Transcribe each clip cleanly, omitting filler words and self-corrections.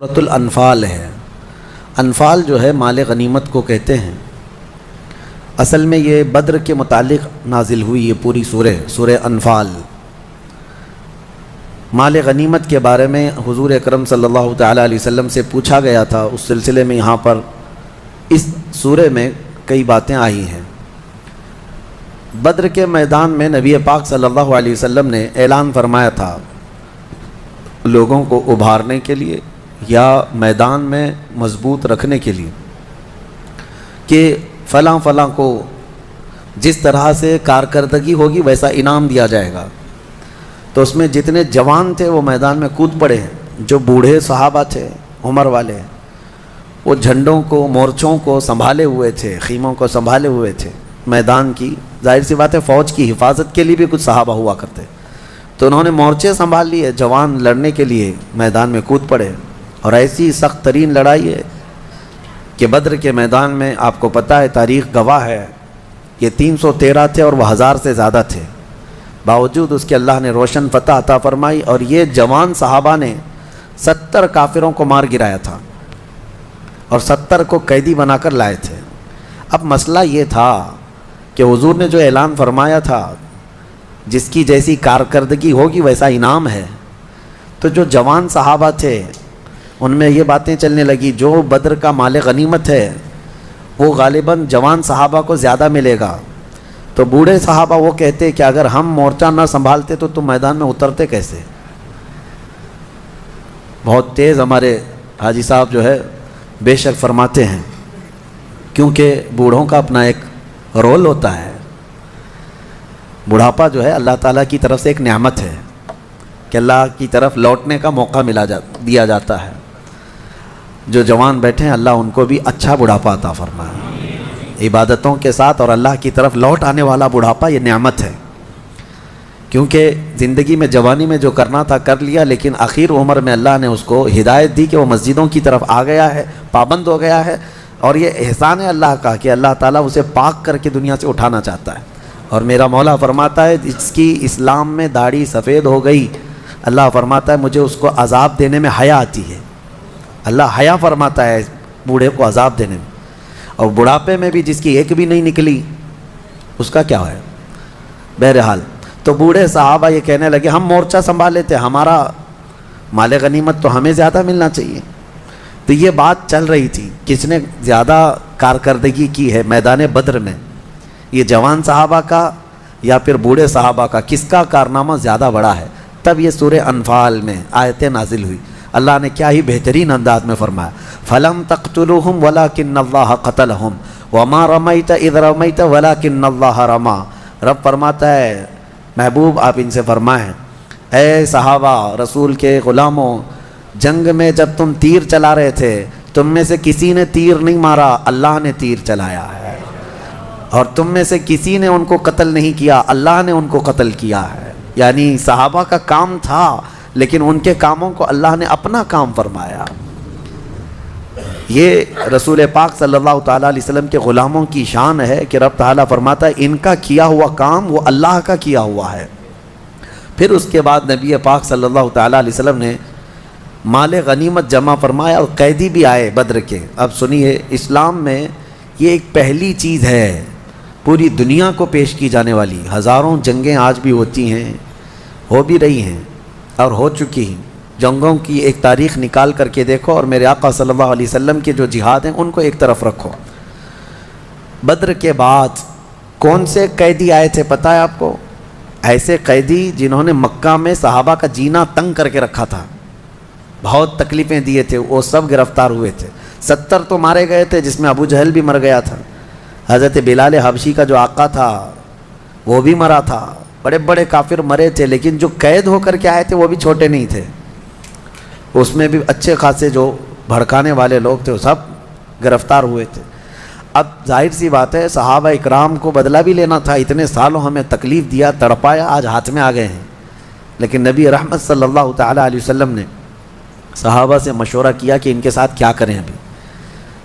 سورۃ الانفال ہے۔ انفال جو ہے مال غنیمت کو کہتے ہیں۔ اصل میں یہ بدر کے متعلق نازل ہوئی یہ پوری سورہ انفال۔ مال غنیمت کے بارے میں حضور اکرم صلی اللہ تعالیٰ علیہ وسلم سے پوچھا گیا تھا۔ اس سلسلے میں یہاں پر اس سورہ میں کئی باتیں آئی ہیں۔ بدر کے میدان میں نبی پاک صلی اللہ علیہ وسلم نے اعلان فرمایا تھا لوگوں کو ابھارنے کے لیے یا میدان میں مضبوط رکھنے کے لیے کہ فلاں فلاں کو جس طرح سے کارکردگی ہوگی ویسا انعام دیا جائے گا۔ تو اس میں جتنے جوان تھے وہ میدان میں کود پڑے ہیں، جو بوڑھے صحابہ تھے عمر والے وہ جھنڈوں کو مورچوں کو سنبھالے ہوئے تھے، خیموں کو سنبھالے ہوئے تھے۔ میدان کی ظاہر سی بات ہے فوج کی حفاظت کے لیے بھی کچھ صحابہ ہوا کرتے، تو انہوں نے مورچے سنبھال لیے، جوان لڑنے کے لیے میدان میں کود پڑے۔ اور ایسی سخت ترین لڑائی ہے کہ بدر کے میدان میں آپ کو پتہ ہے، تاریخ گواہ ہے، یہ 313 تھے اور وہ 1000 سے زیادہ تھے۔ باوجود اس کے اللہ نے روشن فتح عطا فرمائی، اور یہ جوان صحابہ نے 70 کافروں کو مار گرایا تھا اور 70 کو قیدی بنا کر لائے تھے۔ اب مسئلہ یہ تھا کہ حضور نے جو اعلان فرمایا تھا جس کی جیسی کارکردگی ہوگی ویسا انعام ہے، تو جو جوان صحابہ تھے ان میں یہ باتیں چلنے لگی جو بدر کا مال غنیمت ہے وہ غالباً جوان صحابہ کو زیادہ ملے گا۔ تو بوڑھے صحابہ وہ کہتے کہ اگر ہم مورچہ نہ سنبھالتے تو تم میدان میں اترتے کیسے؟ بہت تیز ہمارے حاجی صاحب جو ہے بے شک فرماتے ہیں، کیونکہ بوڑھوں کا اپنا ایک رول ہوتا ہے۔ بڑھاپا جو ہے اللہ تعالیٰ کی طرف سے ایک نعمت ہے کہ اللہ کی طرف لوٹنے کا موقع دیا جاتا ہے۔ جو جوان بیٹھے ہیں اللہ ان کو بھی اچھا بڑھاپا عطا فرمائے، عبادتوں کے ساتھ، اور اللہ کی طرف لوٹ آنے والا بڑھاپا یہ نعمت ہے، کیونکہ زندگی میں جوانی میں جو کرنا تھا کر لیا، لیکن آخر عمر میں اللہ نے اس کو ہدایت دی کہ وہ مسجدوں کی طرف آ گیا ہے، پابند ہو گیا ہے، اور یہ احسان ہے اللہ کا کہ اللہ تعالیٰ اسے پاک کر کے دنیا سے اٹھانا چاہتا ہے۔ اور میرا مولا فرماتا ہے جس کی اسلام میں داڑھی سفید ہو گئی، اللہ فرماتا ہے مجھے اس کو عذاب دینے میں حیا آتی ہے۔ اللہ حیا فرماتا ہے بوڑھے کو عذاب دینے میں، اور بڑھاپے میں بھی جس کی ایک بھی نہیں نکلی اس کا کیا ہے؟ بہرحال تو بوڑھے صحابہ یہ کہنے لگے ہم مورچہ سنبھال لیتے، ہمارا مال غنیمت تو ہمیں زیادہ ملنا چاہیے۔ تو یہ بات چل رہی تھی کس نے زیادہ کارکردگی کی ہے میدان بدر میں، یہ جوان صحابہ کا یا پھر بوڑھے صحابہ کا، کس کا کارنامہ زیادہ بڑا ہے؟ تب یہ سورہ انفال میں آیتیں نازل ہوئی۔ اللہ نے کیا ہی بہترین انداز میں فرمایا، فَلَمْ تَقْتُلُوهُمْ وَلَكِنَّ اللَّهَ قَتَلَهُمْ وَمَا رَمَيْتَ إِذْ رَمَيْتَ وَلَكِنَّ اللَّهَ رَمَى۔ رب فرماتا ہے محبوب آپ ان سے فرمائیں، اے صحابہ رسول کے غلاموں، جنگ میں جب تم تیر چلا رہے تھے تم میں سے کسی نے تیر نہیں مارا، اللہ نے تیر چلایا ہے، اور تم میں سے کسی نے ان کو قتل نہیں کیا، اللہ نے ان کو قتل کیا ہے۔ یعنی صحابہ کا کام تھا لیکن ان کے کاموں کو اللہ نے اپنا کام فرمایا۔ یہ رسول پاک صلی اللہ تعالیٰ علیہ وسلم کے غلاموں کی شان ہے کہ رب تعالیٰ فرماتا ہے ان کا کیا ہوا کام وہ اللہ کا کیا ہوا ہے۔ پھر اس کے بعد نبی پاک صلی اللہ تعالیٰ علیہ وسلم نے مال غنیمت جمع فرمایا اور قیدی بھی آئے بدر کے۔ اب سنیے، اسلام میں یہ ایک پہلی چیز ہے پوری دنیا کو پیش کی جانے والی۔ ہزاروں جنگیں آج بھی ہوتی ہیں، ہو بھی رہی ہیں اور ہو چکی ہیں۔ جنگوں کی ایک تاریخ نکال کر کے دیکھو، اور میرے آقا صلی اللہ علیہ وسلم کے جو جہاد ہیں ان کو ایک طرف رکھو۔ بدر کے بعد کون سے قیدی آئے تھے پتہ ہے آپ کو؟ ایسے قیدی جنہوں نے مکہ میں صحابہ کا جینا تنگ کر کے رکھا تھا، بہت تکلیفیں دیے تھے، وہ سب گرفتار ہوئے تھے۔ 70 تو مارے گئے تھے جس میں ابو جہل بھی مر گیا تھا، حضرت بلال حبشی کا جو آقا تھا وہ بھی مرا تھا، بڑے بڑے کافر مرے تھے، لیکن جو قید ہو کر کے آئے تھے وہ بھی چھوٹے نہیں تھے، اس میں بھی اچھے خاصے جو بھڑکانے والے لوگ تھے وہ سب گرفتار ہوئے تھے۔ اب ظاہر سی بات ہے صحابہ اکرام کو بدلہ بھی لینا تھا، اتنے سالوں ہمیں تکلیف دیا تڑپایا، آج ہاتھ میں آ گئے ہیں۔ لیکن نبی رحمت صلی اللہ تعالیٰ علیہ وسلم نے صحابہ سے مشورہ کیا کہ ان کے ساتھ کیا کریں ابھی۔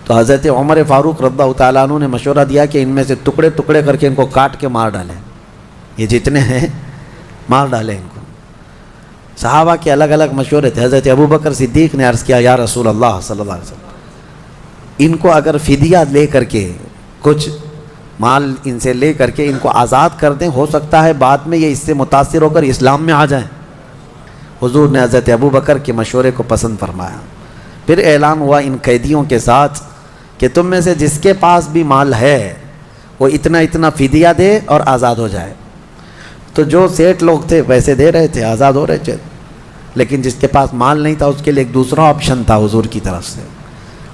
تو حضرت عمر فاروق رضی اللہ تعالیٰ عنہ نے مشورہ دیا کہ ان میں سے ٹکڑے ٹکڑے کر کے ان کو کاٹ کے مار ڈالیں، یہ جتنے ہیں مار ڈالیں ان کو۔ صحابہ کے الگ الگ مشورے تھے. حضرت ابوبکر صدیق نے عرض کیا یا رسول اللہ صلی اللہ علیہ وسلم ان کو اگر فدیہ لے کر کے کچھ مال ان سے لے کر کے ان کو آزاد کر دیں, ہو سکتا ہے بعد میں یہ اس سے متاثر ہو کر اسلام میں آ جائیں. حضور نے حضرت ابوبکر کے مشورے کو پسند فرمایا. پھر اعلان ہوا ان قیدیوں کے ساتھ کہ تم میں سے جس کے پاس بھی مال ہے وہ اتنا اتنا فدیہ دے اور آزاد ہو جائے. تو جو سیٹ لوگ تھے پیسے دے رہے تھے, آزاد ہو رہے تھے, لیکن جس کے پاس مال نہیں تھا اس کے لیے ایک دوسرا آپشن تھا حضور کی طرف سے.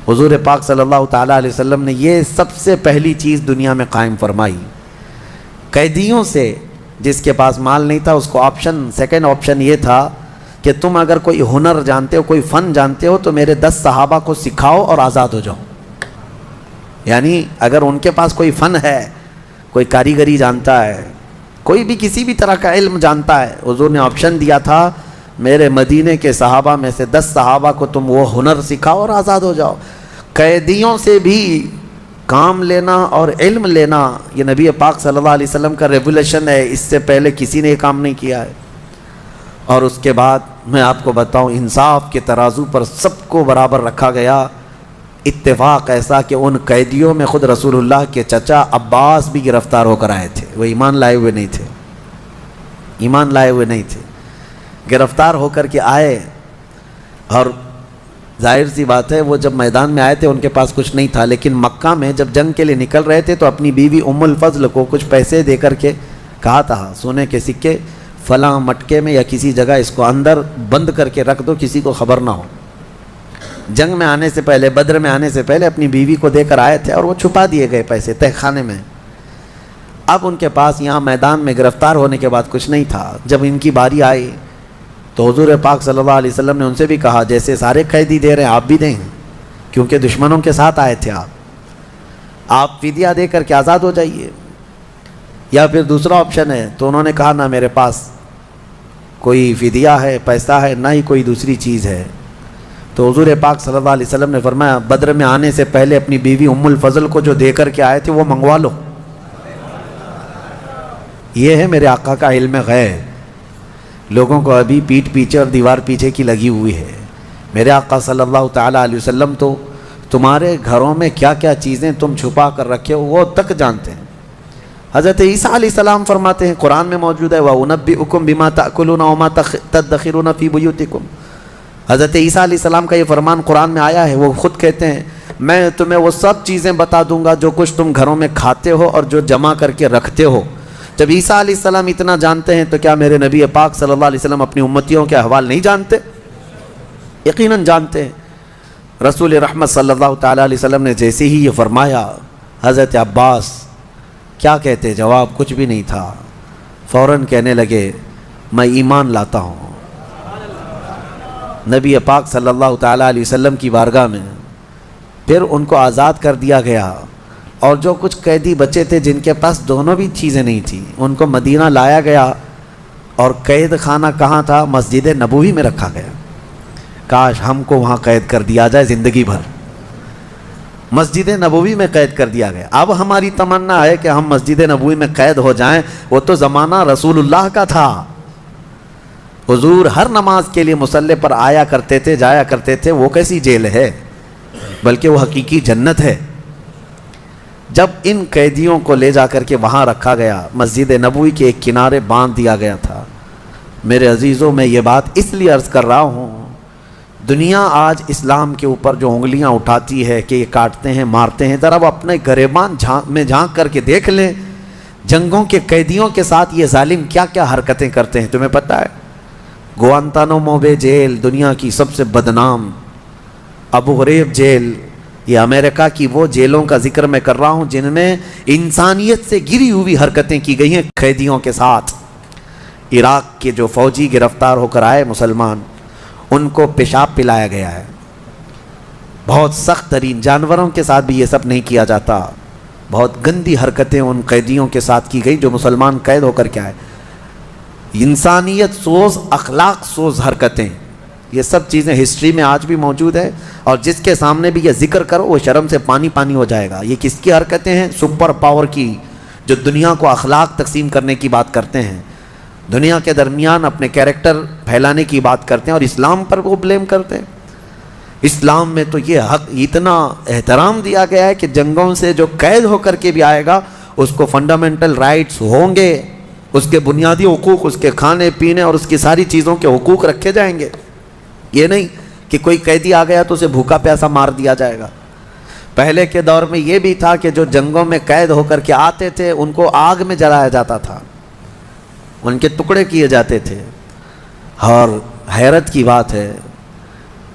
حضور پاک صلی اللہ تعالیٰ علیہ وسلم نے یہ سب سے پہلی چیز دنیا میں قائم فرمائی. قیدیوں سے جس کے پاس مال نہیں تھا اس کو آپشن, سیکنڈ آپشن یہ تھا کہ تم اگر کوئی ہنر جانتے ہو, کوئی فن جانتے ہو تو میرے 10 صحابہ کو سکھاؤ اور آزاد ہو جاؤ. یعنی اگر ان کے پاس کوئی فن ہے, کوئی کاریگری جانتا ہے, کوئی بھی کسی بھی طرح کا علم جانتا ہے, حضور نے آپشن دیا تھا میرے مدینے کے صحابہ میں سے 10 صحابہ کو تم وہ ہنر سکھاؤ اور آزاد ہو جاؤ. قیدیوں سے بھی کام لینا اور علم لینا یہ نبی پاک صلی اللہ علیہ وسلم کا ریولیشن ہے. اس سے پہلے کسی نے یہ کام نہیں کیا ہے. اور اس کے بعد میں آپ کو بتاؤں, انصاف کے ترازو پر سب کو برابر رکھا گیا. اتفاق ایسا کہ ان قیدیوں میں خود رسول اللہ کے چچا عباس بھی گرفتار ہو کر آئے تھے. وہ ایمان لائے ہوئے نہیں تھے, ایمان لائے ہوئے نہیں تھے, گرفتار ہو کر کے آئے. اور ظاہر سی بات ہے وہ جب میدان میں آئے تھے ان کے پاس کچھ نہیں تھا, لیکن مکہ میں جب جنگ کے لیے نکل رہے تھے تو اپنی بیوی ام الفضل کو کچھ پیسے دے کر کے کہا تھا سونے کے سکے فلاں مٹکے میں یا کسی جگہ اس کو اندر بند کر کے رکھ دو, کسی کو خبر نہ ہو. جنگ میں آنے سے پہلے, بدر میں آنے سے پہلے اپنی بیوی کو دے کر آئے تھے اور وہ چھپا دیے گئے پیسے تہہ خانے میں. اب ان کے پاس یہاں میدان میں گرفتار ہونے کے بعد کچھ نہیں تھا. جب ان کی باری آئی تو حضور پاک صلی اللہ علیہ وسلم نے ان سے بھی کہا جیسے سارے قیدی دے رہے ہیں آپ بھی دیں, کیونکہ دشمنوں کے ساتھ آئے تھے آپ فدیہ دے کر کے آزاد ہو جائیے. یا پھر دوسرا آپشن ہے. تو انہوں نے کہا نہ میرے پاس کوئی فدیہ ہے, پیسہ ہے, نہ ہی کوئی دوسری چیز ہے. تو حضور پاک صلی اللہ علیہ وسلم نے فرمایا بدر میں آنے سے پہلے اپنی بیوی ام الفضل کو جو دے کر کے آئے تھے وہ منگوا لو. یہ ہے میرے آقا کا علم غیب. لوگوں کو ابھی پیٹھ پیچھے اور دیوار پیچھے کی لگی ہوئی ہے. میرے آقا صلی اللہ تعالیٰ علیہ وسلم تو تمہارے گھروں میں کیا کیا چیزیں تم چھپا کر رکھے ہو وہ تک جانتے ہیں. حضرت عیسیٰ علیہ السلام فرماتے ہیں, قرآن میں موجود ہے وَأُنَبِّئُكُم بِمَا تَأْكُلُونَ وَمَا تَدَّخِرُونَ فِي بُيُوتِكُم. حضرت عیسیٰ علیہ السلام کا یہ فرمان قرآن میں آیا ہے. وہ خود کہتے ہیں میں تمہیں وہ سب چیزیں بتا دوں گا جو کچھ تم گھروں میں کھاتے ہو اور جو جمع کر کے رکھتے ہو. جب عیسیٰ علیہ السلام اتنا جانتے ہیں تو کیا میرے نبی پاک صلی اللہ علیہ وسلم اپنی امتیوں کے احوال نہیں جانتے؟ یقیناً جانتے ہیں. رسول رحمت صلی اللہ تعالیٰ علیہ وسلم نے جیسے ہی یہ فرمایا, حضرت عباس کیا کہتے؟ جواب کچھ بھی نہیں تھا. فوراً کہنے لگے میں ایمان لاتا ہوں. نبی پاک صلی اللہ تعالیٰ علیہ وسلم کی بارگاہ میں پھر ان کو آزاد کر دیا گیا. اور جو کچھ قیدی بچے تھے جن کے پاس دونوں بھی چیزیں نہیں تھیں ان کو مدینہ لایا گیا. اور قید خانہ کہاں تھا؟ مسجد نبوی میں رکھا گیا. کاش ہم کو وہاں قید کر دیا جائے زندگی بھر. مسجد نبوی میں قید کر دیا گیا. اب ہماری تمنا ہے کہ ہم مسجد نبوی میں قید ہو جائیں. وہ تو زمانہ رسول اللہ کا تھا. حضور ہر نماز کے لیے مصلی پر آیا کرتے تھے, جایا کرتے تھے. وہ کیسی جیل ہے, بلکہ وہ حقیقی جنت ہے. جب ان قیدیوں کو لے جا کر کے وہاں رکھا گیا, مسجد نبوی کے ایک کنارے باندھ دیا گیا تھا. میرے عزیزوں میں یہ بات اس لیے عرض کر رہا ہوں, دنیا آج اسلام کے اوپر جو انگلیاں اٹھاتی ہے کہ یہ کاٹتے ہیں مارتے ہیں, ذرا وہ اپنے گریبان میں جھانک کر کے دیکھ لیں جنگوں کے قیدیوں کے ساتھ یہ ظالم کیا کیا حرکتیں کرتے ہیں. تمہیں پتہ ہے گوانتانامو بے جیل دنیا کی سب سے بدنام, ابو غریب جیل, یہ امریکہ کی وہ جیلوں کا ذکر میں کر رہا ہوں جن میں انسانیت سے گری ہوئی حرکتیں کی گئی ہیں قیدیوں کے ساتھ. عراق کے جو فوجی گرفتار ہو کر آئے مسلمان, ان کو پیشاب پلایا گیا ہے. بہت سخت ترین, جانوروں کے ساتھ بھی یہ سب نہیں کیا جاتا. بہت گندی حرکتیں ان قیدیوں کے ساتھ کی گئی جو مسلمان قید ہو کر کے آئے. انسانیت سوز, اخلاق سوز حرکتیں, یہ سب چیزیں ہسٹری میں آج بھی موجود ہے. اور جس کے سامنے بھی یہ ذکر کرو وہ شرم سے پانی پانی ہو جائے گا. یہ کس کی حرکتیں ہیں؟ سپر پاور کی, جو دنیا کو اخلاق تقسیم کرنے کی بات کرتے ہیں. دنیا کے درمیان اپنے کیریکٹر پھیلانے کی بات کرتے ہیں اور اسلام پر وہ بلیم کرتے ہیں۔ اسلام میں تو یہ حق اتنا احترام دیا گیا ہے کہ جنگوں سے جو قید ہو کر کے بھی آئے گا اس کو فنڈامنٹل رائٹس ہوں گے، اس کے بنیادی حقوق، اس کے کھانے پینے اور اس کی ساری چیزوں کے حقوق رکھے جائیں گے۔ یہ نہیں کہ کوئی قیدی آ گیا تو اسے بھوکا پیاسا مار دیا جائے گا۔ پہلے کے دور میں یہ بھی تھا کہ جو جنگوں میں قید ہو کر کے آتے تھے ان کو آگ میں جلایا جاتا تھا، ان کے ٹکڑے کیے جاتے تھے۔ اور حیرت کی بات ہے،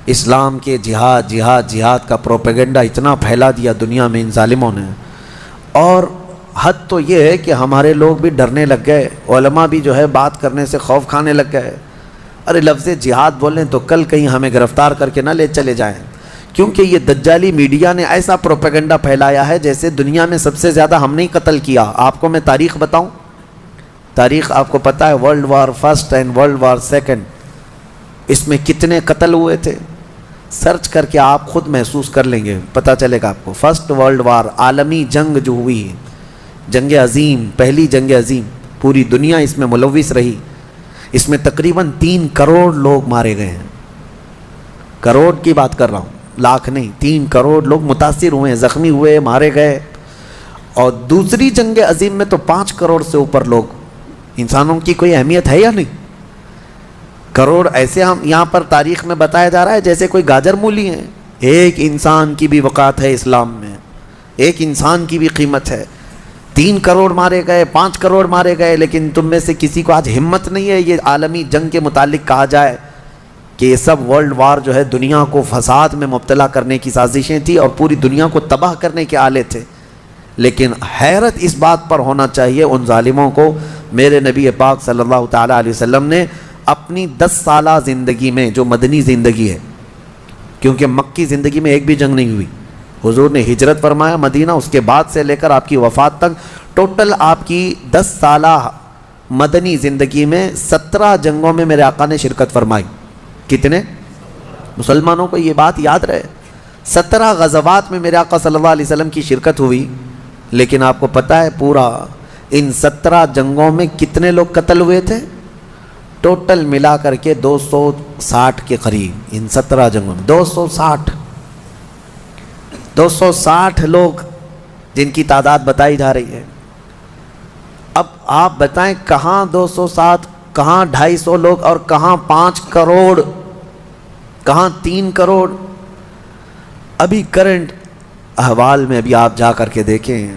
اسلام کے جہاد جہاد جہاد کا پروپیگنڈا اتنا پھیلا دیا دنیا میں ان ظالموں نے، اور حد تو یہ ہے کہ ہمارے لوگ بھی ڈرنے لگ گئے، علماء بھی جو ہے بات کرنے سے خوف کھانے لگ گئے۔ ارے لفظ جہاد بولیں تو کل کہیں ہمیں گرفتار کر کے نہ لے چلے جائیں، کیونکہ یہ دجالی میڈیا نے ایسا پروپیگنڈا پھیلایا ہے جیسے دنیا میں سب سے زیادہ ہم نے قتل کیا۔ آپ کو میں تاریخ بتاؤں، تاریخ آپ کو پتہ ہے، world war first and world war second, اس میں کتنے قتل ہوئے تھے؟ سرچ کر کے آپ خود محسوس کر لیں گے، پتہ چلے گا آپ کو۔ فرسٹ ورلڈ وار، عالمی جنگ جو ہوئی، جنگ عظیم، پہلی جنگ عظیم، پوری دنیا اس میں ملوث رہی، اس میں تقریباً 3 کروڑ لوگ مارے گئے ہیں۔ کروڑ کی بات کر رہا ہوں، لاکھ نہیں، 3 کروڑ لوگ متاثر ہوئے، زخمی ہوئے، مارے گئے۔ اور دوسری جنگ عظیم میں تو 5 کروڑ سے اوپر لوگ، انسانوں کی کوئی اہمیت ہے یا نہیں؟ کروڑ ایسے ہم یہاں پر تاریخ میں بتایا جا رہا ہے جیسے کوئی گاجر مولی ہیں۔ ایک انسان کی بھی وقات ہے اسلام میں، ایک انسان کی بھی قیمت ہے۔ 3 کروڑ مارے گئے، 5 کروڑ مارے گئے، لیکن تم میں سے کسی کو آج ہمت نہیں ہے یہ عالمی جنگ کے متعلق کہا جائے کہ یہ سب ورلڈ وار جو ہے دنیا کو فساد میں مبتلا کرنے کی سازشیں تھیں اور پوری دنیا کو تباہ کرنے کے آلے تھے۔ لیکن حیرت اس بات پر ہونا چاہیے ان ظالموں کو، میرے نبی پاک صلی اللہ تعالیٰ علیہ وسلم نے اپنی 10 سالہ زندگی میں، جو مدنی زندگی ہے، کیونکہ مکی زندگی میں ایک بھی جنگ نہیں ہوئی، حضور نے ہجرت فرمایا مدینہ، اس کے بعد سے لے کر آپ کی وفات تک ٹوٹل آپ کی 10 سالہ مدنی زندگی میں 17 جنگوں میں میرے آقا نے شرکت فرمائی۔ کتنے؟ مسلمانوں کو یہ بات یاد رہے، 17 غزوات میں میرے آقا صلی اللہ علیہ وسلم کی شرکت ہوئی۔ لیکن آپ کو پتہ ہے پورا ان 17 جنگوں میں کتنے لوگ قتل ہوئے تھے؟ ٹوٹل ملا کر کے 260 کے قریب، ان 17 جنگوں میں 260 لوگ جن کی تعداد بتائی جا رہی ہے۔ اب آپ بتائیں کہاں 260، کہاں 250 لوگ، اور کہاں 5 کروڑ، کہاں 3 کروڑ؟ ابھی کرنٹ احوال میں ابھی آپ جا کر کے دیکھیں،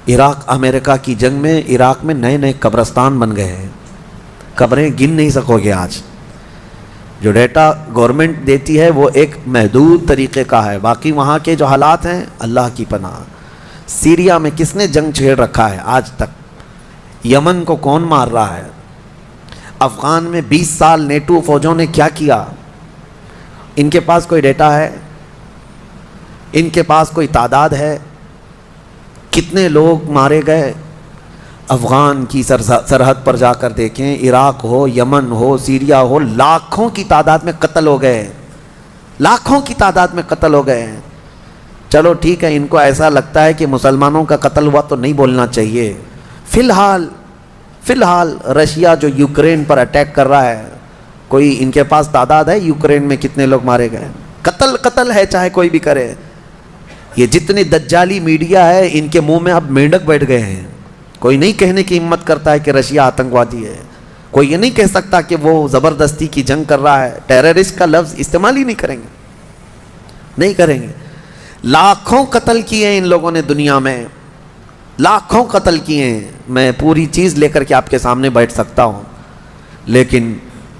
عراق امریکہ کی جنگ میں عراق میں نئے نئے قبرستان بن گئے ہیں، قبریں گن نہیں سکو گے آج۔ جو ڈیٹا گورنمنٹ دیتی ہے وہ ایک محدود طریقے کا ہے، باقی وہاں کے جو حالات ہیں اللہ کی پناہ۔ سیریا میں کس نے جنگ چھیڑ رکھا ہے آج تک؟ یمن کو کون مار رہا ہے؟ افغان میں 20 سال نیٹو فوجوں نے کیا کیا؟ ان کے پاس کوئی ڈیٹا ہے؟ ان کے پاس کوئی تعداد ہے؟ کتنے لوگ مارے گئے؟ افغان کی سرحد پر جا کر دیکھیں، عراق ہو، یمن ہو، سیریا ہو، لاکھوں کی تعداد میں قتل ہو گئے، لاکھوں کی تعداد میں قتل ہو گئے ہیں۔ چلو ٹھیک ہے، ان کو ایسا لگتا ہے کہ مسلمانوں کا قتل ہوا تو نہیں بولنا چاہیے۔ فی الحال رشیا جو یوکرین پر اٹیک کر رہا ہے، کوئی ان کے پاس تعداد ہے یوکرین میں کتنے لوگ مارے گئے؟ قتل ہے، چاہے کوئی بھی کرے۔ یہ جتنی دجالی میڈیا ہے ان کے منہ میں اب مینڈک بیٹھ گئے ہیں، کوئی نہیں کہنے کی ہمت کرتا ہے کہ رشیا آتنکوادی ہے، کوئی یہ نہیں کہہ سکتا کہ وہ زبردستی کی جنگ کر رہا ہے، ٹیررسٹ کا لفظ استعمال ہی نہیں کریں گے۔ لاکھوں قتل کیے ان لوگوں نے دنیا میں، لاکھوں قتل کیے ہیں۔ میں پوری چیز لے کر کے آپ کے سامنے بیٹھ سکتا ہوں، لیکن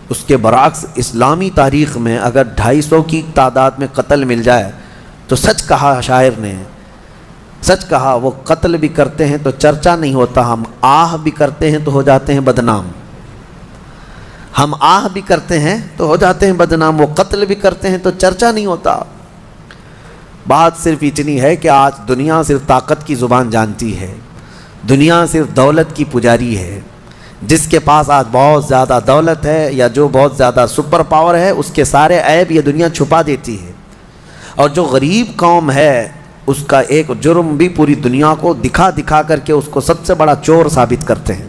اس کے برعکس اسلامی تاریخ میں اگر 250 کی تعداد میں قتل مل جائے تو سچ کہا شاعر نے، سچ کہا، وہ قتل بھی کرتے ہیں تو چرچا نہیں ہوتا، ہم آہ بھی کرتے ہیں تو ہو جاتے ہیں بدنام۔ ہم آہ بھی کرتے ہیں تو ہو جاتے ہیں بدنام، وہ قتل بھی کرتے ہیں تو چرچا نہیں ہوتا۔ بات صرف اتنی ہے کہ آج دنیا صرف طاقت کی زبان جانتی ہے، دنیا صرف دولت کی پجاری ہے۔ جس کے پاس آج بہت زیادہ دولت ہے یا جو بہت زیادہ سپر پاور ہے، اس کے سارے عیب یہ دنیا چھپا دیتی ہے، اور جو غریب قوم ہے اس کا ایک جرم بھی پوری دنیا کو دکھا کر کے اس کو سب سے بڑا چور ثابت کرتے ہیں۔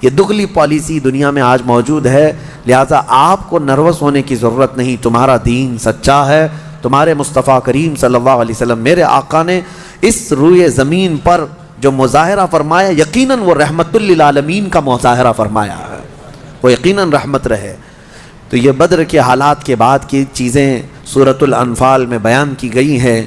یہ دگلی پالیسی دنیا میں آج موجود ہے، لہٰذا آپ کو نروس ہونے کی ضرورت نہیں، تمہارا دین سچا ہے، تمہارے مصطفیٰ کریم صلی اللہ علیہ وسلم میرے آقا نے اس روئے زمین پر جو مظاہرہ فرمایا یقیناً وہ رحمت للعالمین کا مظاہرہ فرمایا ہے، وہ یقیناً رحمت رہے۔ تو یہ بدر کے حالات کے بعد کی چیزیں سورۃ الانفال میں بیان کی گئی ہیں۔